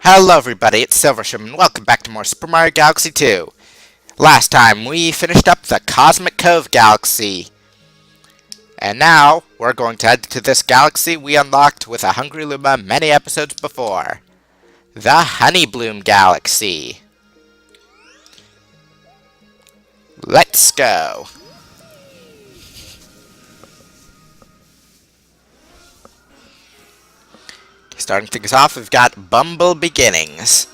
Hello everybody, it's Silvershim, and welcome back to more Super Mario Galaxy 2. Last time, we finished up the Cosmic Cove Galaxy. And now, we're going to head to this galaxy we unlocked with a Hungry Luma many episodes before. The Honeybloom Galaxy. Let's go. Starting things off, we've got Bumble Beginnings.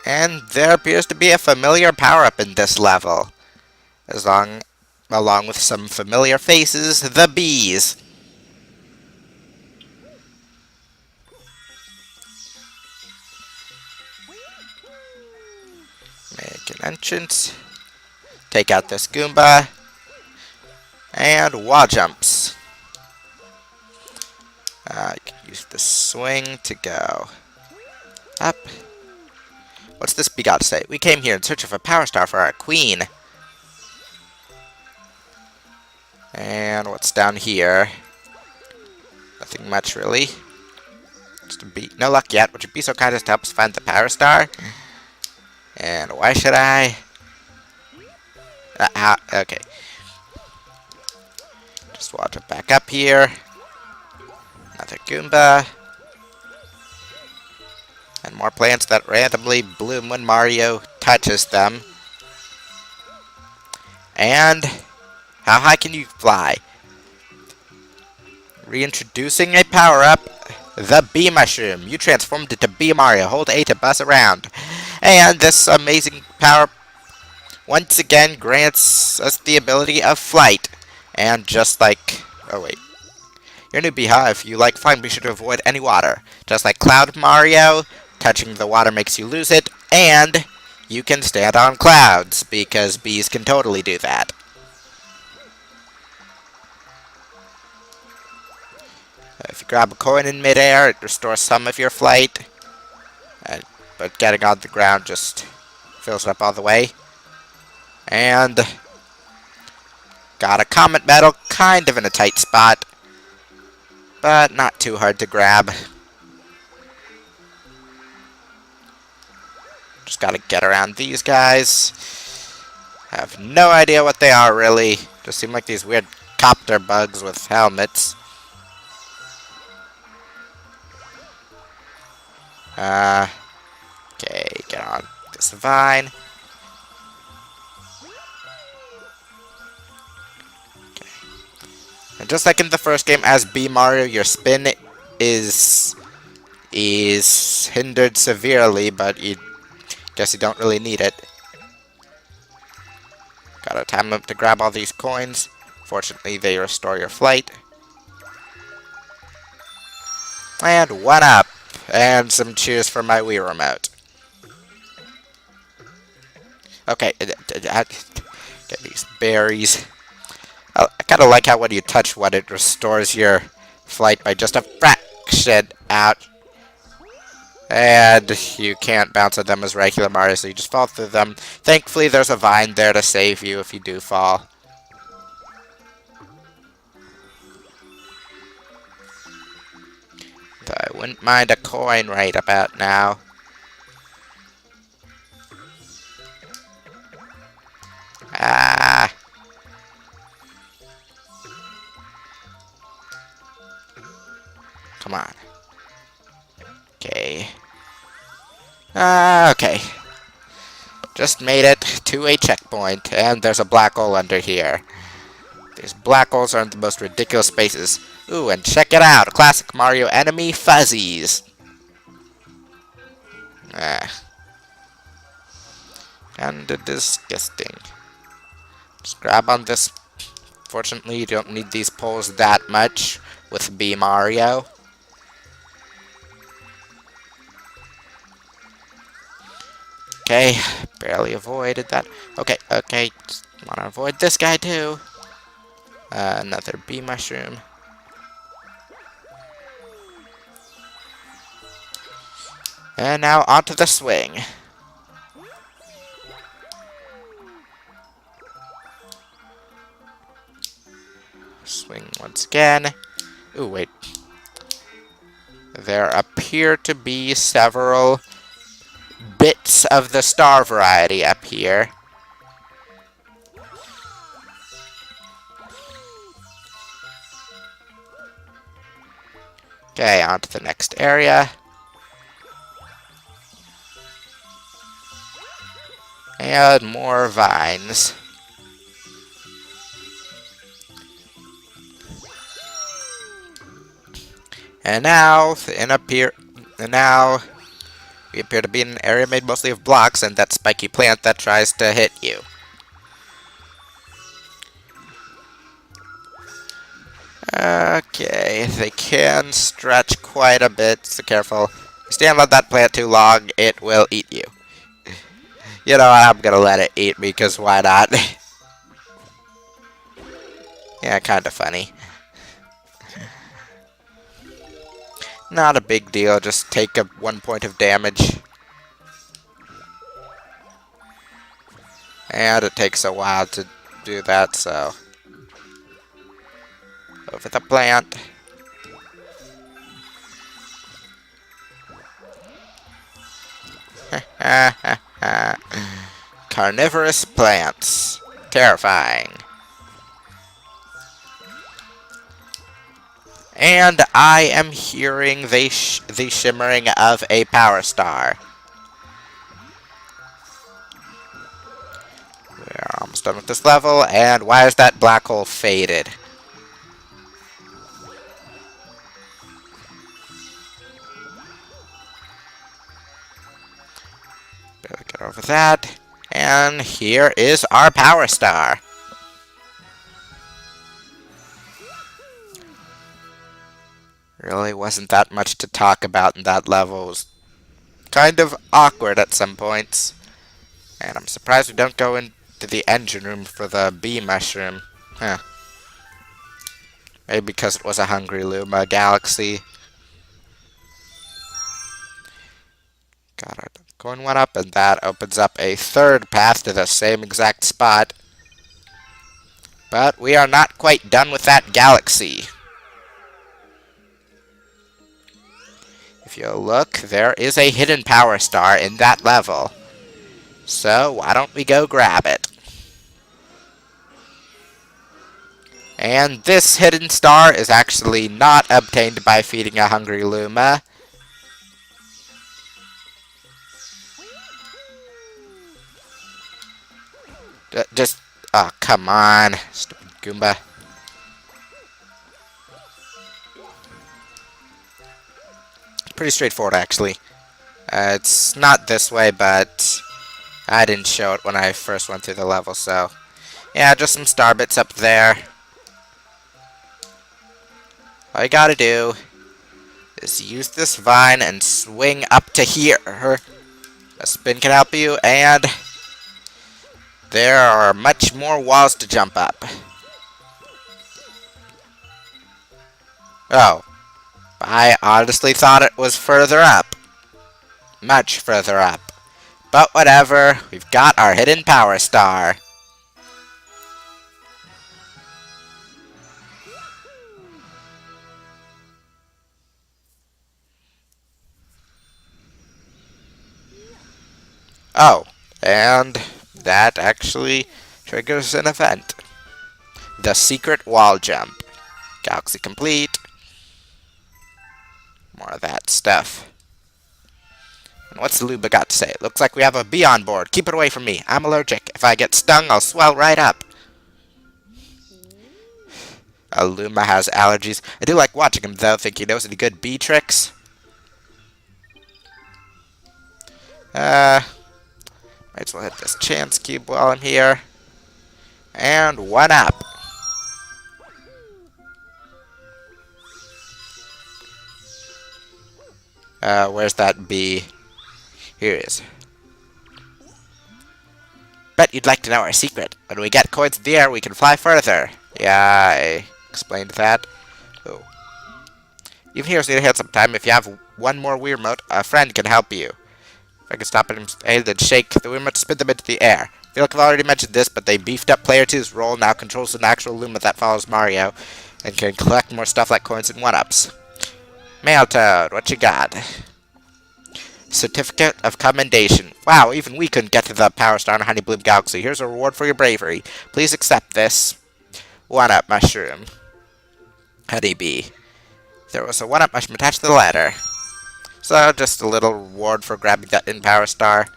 And there appears to be a familiar power-up in this level. Along with some familiar faces, the bees. Make an entrance. Take out this Goomba. And wall jumps. You can use the swing to go up. What's this bee got to say? We came here in search of a power star for our queen. And what's down here? Nothing much, really. Just a bee. No luck yet. Would you be so kind as to help us find the power star? And why should I? Okay. Just want to back up here. Another Goomba. And more plants that randomly bloom when Mario touches them. And how high can you fly? Reintroducing a power-up, the Bee Mushroom. You transformed into Bee Mario. Hold A to buzz around. And this amazing power once again grants us the ability of flight. And just like... oh wait. You're a new beehive. You like flying, be sure to avoid any water. Just like Cloud Mario, touching the water makes you lose it, and you can stand on clouds, because bees can totally do that. If you grab a coin in midair, it restores some of your flight, but getting on the ground just fills it up all the way. And got a comet medal, kind of in a tight spot, but not too hard to grab. Just gotta get around these guys. I have no idea what they are, really. Just seem like these weird copter bugs with helmets. Okay, get on this vine. Okay. And just like in the first game, as Bee Mario, your spin is hindered severely, but guess you don't really need it. Gotta time up to grab all these coins. Fortunately, they restore your flight. And one up. And some cheers for my Wii remote. Okay, get these berries. I kind of like how when you touch one, it restores your flight by just a fraction. Out. And you can't bounce at them as regular Mario, so you just fall through them. Thankfully, there's a vine there to save you if you do fall. Though I wouldn't mind a coin right about now. Ah. Come on. Okay. Okay. Just made it to a checkpoint, and there's a black hole under here. These black holes are in the most ridiculous spaces. Ooh, and check it out! Classic Mario enemy, Fuzzies! Kinda disgusting. Just grab on this. Fortunately, you don't need these poles that much with Bee Mario. Okay, barely avoided that. Okay, just want to avoid this guy too. Another bee mushroom. And now onto the swing. Swing once again. Ooh, wait. There appear to be several bits of the star variety up here. Okay, on to the next area. And more vines. And now, we appear to be in an area made mostly of blocks and that spiky plant that tries to hit you. Okay, they can stretch quite a bit, so careful. If you stand on that plant too long, it will eat you. You know, I'm gonna let it eat me, because why not? Yeah, kinda funny. Not a big deal, just take 1 point of damage. And it takes a while to do that, so... Over the plant. Carnivorous plants. Terrifying. And I am hearing the shimmering of a power star. We're almost done with this level, and why is that black hole faded? Better get over that. And here is our power star. Really wasn't that much to talk about in that level. It was kind of awkward at some points. And I'm surprised we don't go into the engine room for the bee mushroom. Huh. Maybe because it was a Honeybloom Galaxy. Got it. Going one up, and that opens up a third path to the same exact spot. But we are not quite done with that galaxy. If you look, there is a hidden power star in that level. So, why don't we go grab it? And this hidden star is actually not obtained by feeding a hungry Luma. Just, oh, come on, stupid Goomba. Pretty straightforward, actually. It's not this way, but I didn't show it when I first went through the level, so... Yeah, just some star bits up there. All you gotta do is use this vine and swing up to here. A spin can help you, and... there are much more walls to jump up. Oh. I honestly thought it was further up. Much further up. But whatever, we've got our hidden power star. Oh, and that actually triggers an event. The secret wall jump. Galaxy complete. More of that stuff. And what's Luba got to say? It looks like we have a bee on board. Keep it away from me. I'm allergic. If I get stung, I'll swell right up. Luma has allergies. I do like watching him, though. Think he knows any good bee tricks? Might as well hit this chance cube while I'm here. And one up. Where's that bee? Here it is. Bet you'd like to know our secret. When we get coins in the air, we can fly further. Yeah, I explained that. Oh. Even heroes need a hand sometime. If you have one more weird remote, a friend can help you. If I can stop him and then shake the remote to spin them into the air. I feel like I've already mentioned this, but they beefed up Player 2's role, now controls an actual Luma that follows Mario. and can collect more stuff like coins and 1-ups. Mail Toad, what you got? Certificate of Commendation. Wow, even we couldn't get to the Power Star in Honeybloom Galaxy. Here's a reward for your bravery. Please accept this. 1-up mushroom. Honeybee. There was a 1-up mushroom attached to the letter. So, just a little reward for grabbing that in Power Star.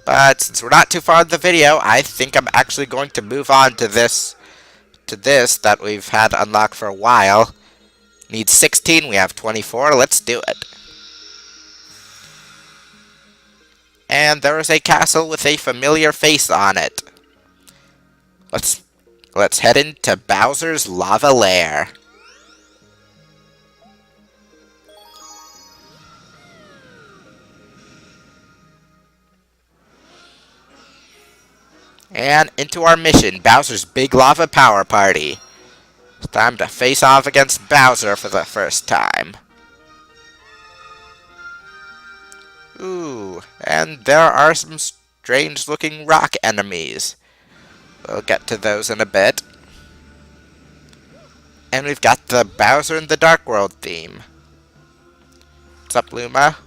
But since we're not too far in the video, I think I'm actually going to move on to this that we've had unlocked for a while. Needs 16, we have 24, let's do it. And there is a castle with a familiar face on it. Let's head into Bowser's Lava Lair. And into our mission, Bowser's Big Lava Power Party. It's time to face off against Bowser for the first time. Ooh, and there are some strange-looking rock enemies. We'll get to those in a bit. And we've got the Bowser in the Dark World theme. What's up, Luma?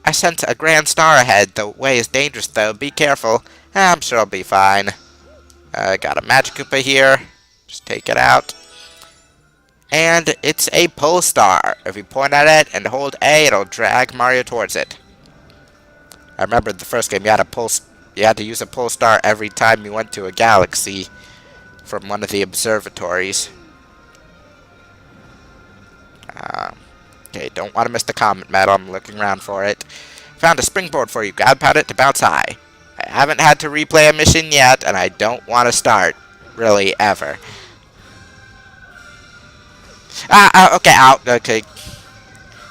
I sent a grand star ahead. The way is dangerous, though. Be careful. I'm sure I'll be fine. I got a Magic Koopa here. Just take it out. And it's a pole star. If you point at it and hold A, it'll drag Mario towards it. I remember in the first game you had to use a pole star every time you went to a galaxy from one of the observatories. Okay, don't want to miss the comet medal. I'm looking around for it. Found a springboard for you. Grab pound it to bounce high. I haven't had to replay a mission yet, and I don't want to start. Really, ever. Okay, out. Okay.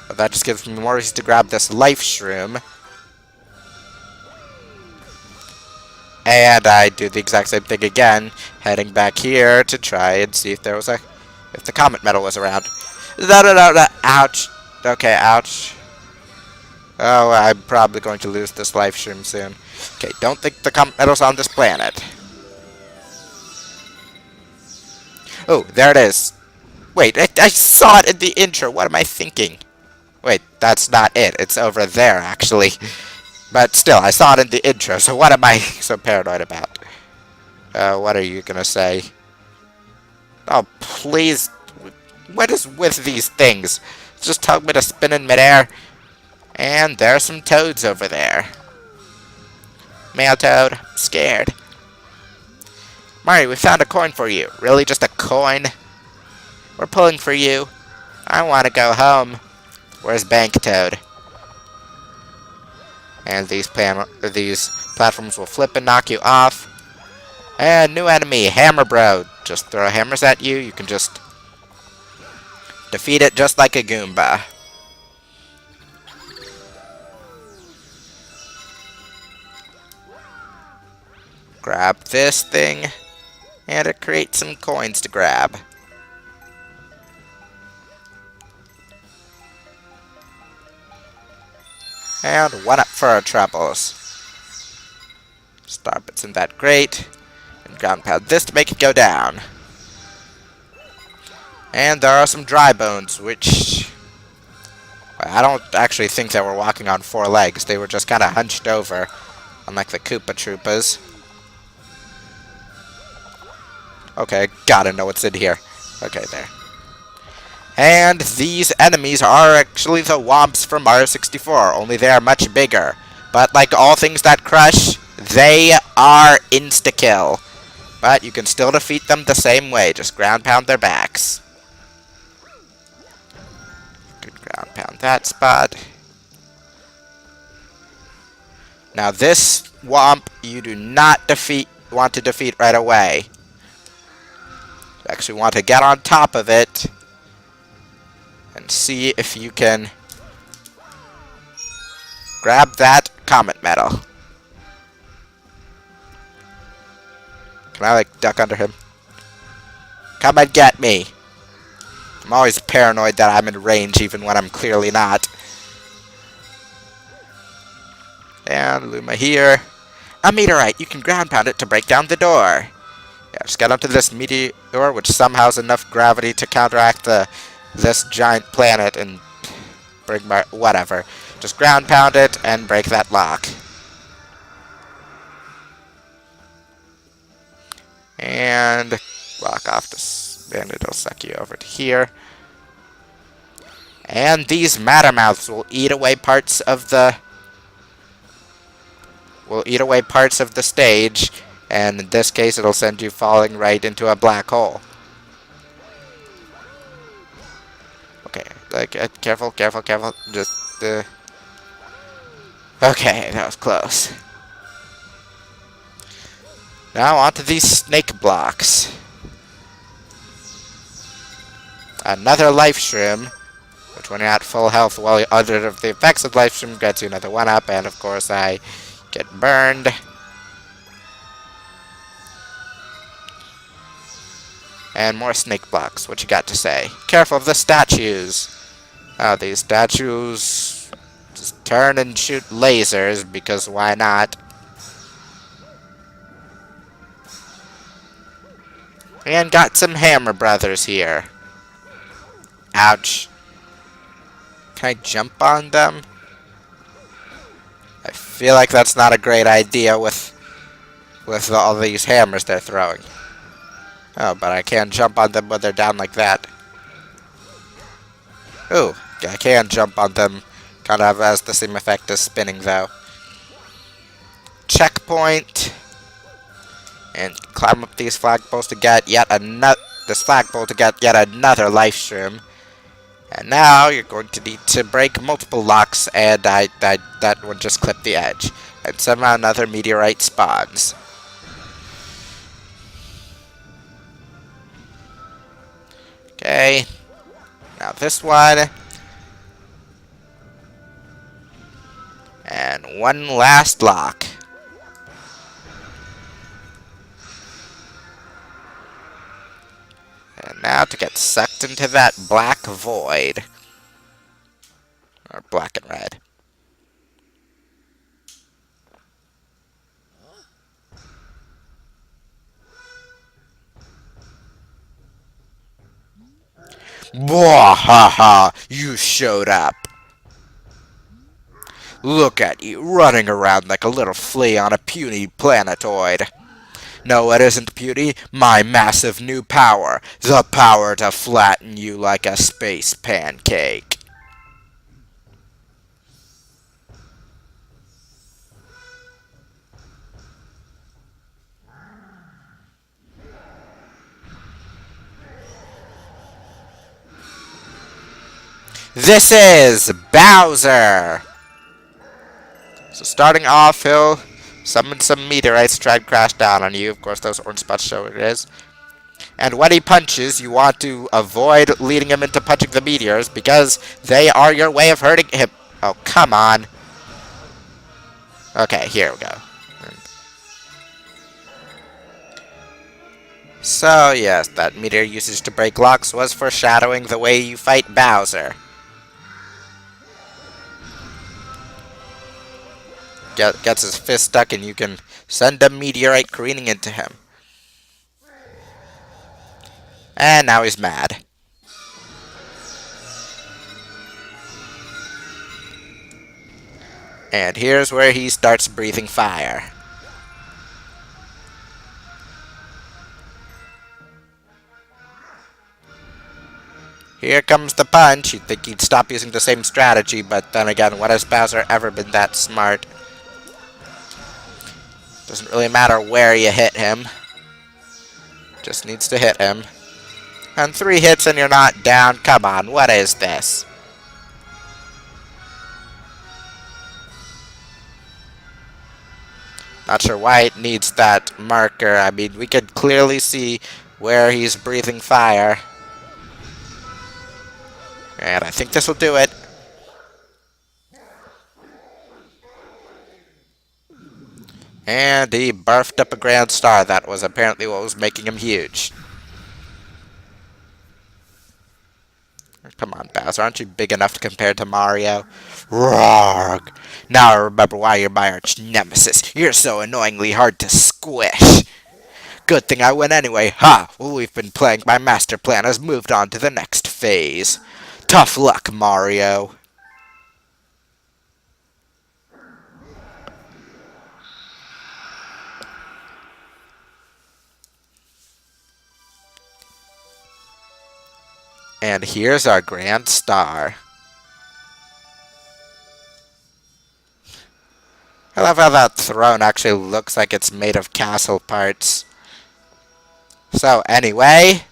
Well, that just gives me more reason to grab this life shroom. And I do the exact same thing again, heading back here to try and see if if the comet medal was around. No, ouch. Okay, ouch. Oh, I'm probably going to lose this life shroom soon. Okay, don't think the comet medal's on this planet. Oh, there it is. Wait, I saw it in the intro. What am I thinking? Wait, that's not it. It's over there, actually. But still, I saw it in the intro, so what am I so paranoid about? What are you gonna say? Oh, please. What is with these things? Just tell me to spin in midair. And there are some toads over there. Male Toad, I'm scared. Mario, we found a coin for you. Really, just a coin? We're pulling for you. I want to go home. Where's Bank Toad? And these platforms will flip and knock you off. And new enemy, Hammer Bro. Just throw hammers at you. You can just defeat it just like a Goomba. Grab this thing. And it creates some coins to grab. And 1-up for our troubles. Star bits in that grate. And ground pound this to make it go down. And there are some dry bones, which I don't actually think they were walking on 4 legs. They were just kind of hunched over, unlike the Koopa Troopas. Okay, gotta know what's in here. Okay, there. And these enemies are actually the Womps from Mario 64, only they are much bigger. But like all things that crush, they are insta-kill. But you can still defeat them the same way, just ground pound their backs. Good ground pound that spot. Now this Womp you do not want to defeat right away. You actually want to get on top of it and see if you can grab that comet medal. Can I, like, duck under him? Come and get me! I'm always paranoid that I'm in range even when I'm clearly not. And Luma here. A meteorite! You can ground pound it to break down the door. Yeah, just get onto this meteor, which somehow has enough gravity to counteract this giant planet and bring my whatever. Just ground pound it and break that lock. And block off this, and it'll suck you over to here. And these Mattermouths will eat away parts of the stage, and in this case it'll send you falling right into a black hole. Okay, like careful, careful, careful. Just okay, that was close. Now onto these snake blocks. Another life shroom, which when you're at full health while you're under the effects of life shroom gets you another 1-up, and of course I get burned. And more snake blocks. What you got to say? Careful of the statues. Oh, these statues just turn and shoot lasers, because why not? And got some Hammer Brothers here. Ouch. Can I jump on them? I feel like that's not a great idea with all these hammers they're throwing. Oh, but I can jump on them when they're down like that. Ooh, I can jump on them. Kind of has the same effect as spinning, though. Checkpoint. And climb up these flagpoles to get yet another. This flagpole to get yet another life stream. And now you're going to need to break multiple locks, and that one just clipped the edge. And somehow another meteorite spawns. Okay. Now this one. And one last lock. And now to get sucked into that black void. Or black and red. Bwahaha! You showed up. Look at you, running around like a little flea on a puny planetoid. No, it isn't puny. My massive new power. The power to flatten you like a space pancake. This is Bowser! So starting off, he'll summon some meteorites to try and crash down on you. Of course, those orange spots show what it is. And when he punches, you want to avoid leading him into punching the meteors, because they are your way of hurting him. Oh, come on. Okay, here we go. So, yes, that meteor usage to break locks was foreshadowing the way you fight Bowser. Gets his fist stuck, and you can send a meteorite careening into him. And now he's mad. And here's where he starts breathing fire. Here comes the punch. You'd think he'd stop using the same strategy, but then again, when has Bowser ever been that smart? Doesn't really matter where you hit him. Just needs to hit him. And 3 hits and you're not down. Come on, what is this? Not sure why it needs that marker. I mean, we could clearly see where he's breathing fire. And I think this will do it. And he barfed up a grand star. That was apparently what was making him huge. Come on, Bowser. Aren't you big enough to compare to Mario? Roar! Now I remember why you're my arch nemesis. You're so annoyingly hard to squish. Good thing I win anyway. Ha! Well, we've been playing. My master plan has moved on to the next phase. Tough luck, Mario. And here's our grand star. I love how that throne actually looks like it's made of castle parts. So, anyway,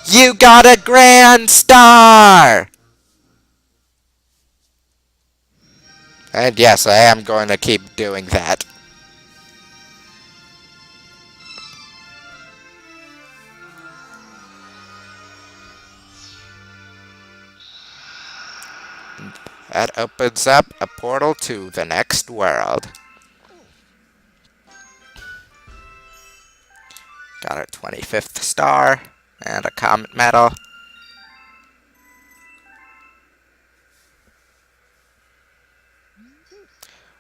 you got a grand star! And yes, I am going to keep doing that. That opens up a portal to the next world. Got our 25th star and a comet medal.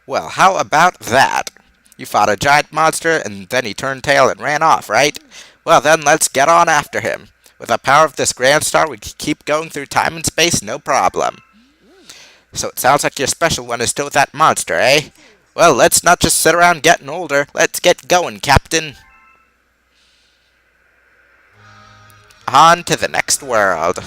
Well, how about that? You fought a giant monster and then he turned tail and ran off, right? Well, then let's get on after him. With the power of this grand star, we can keep going through time and space, no problem. So it sounds like your special one is still with that monster, eh? Well, let's not just sit around getting older. Let's get going, Captain. On to the next world.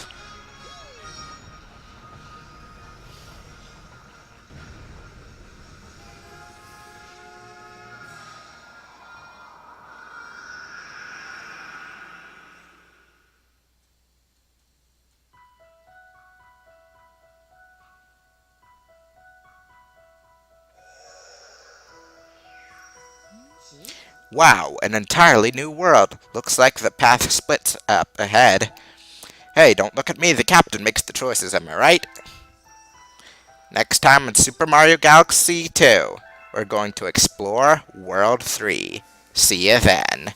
Wow, an entirely new world. Looks like the path splits up ahead. Hey, don't look at me. The captain makes the choices, am I right? Next time in Super Mario Galaxy 2, we're going to explore World 3. See you then.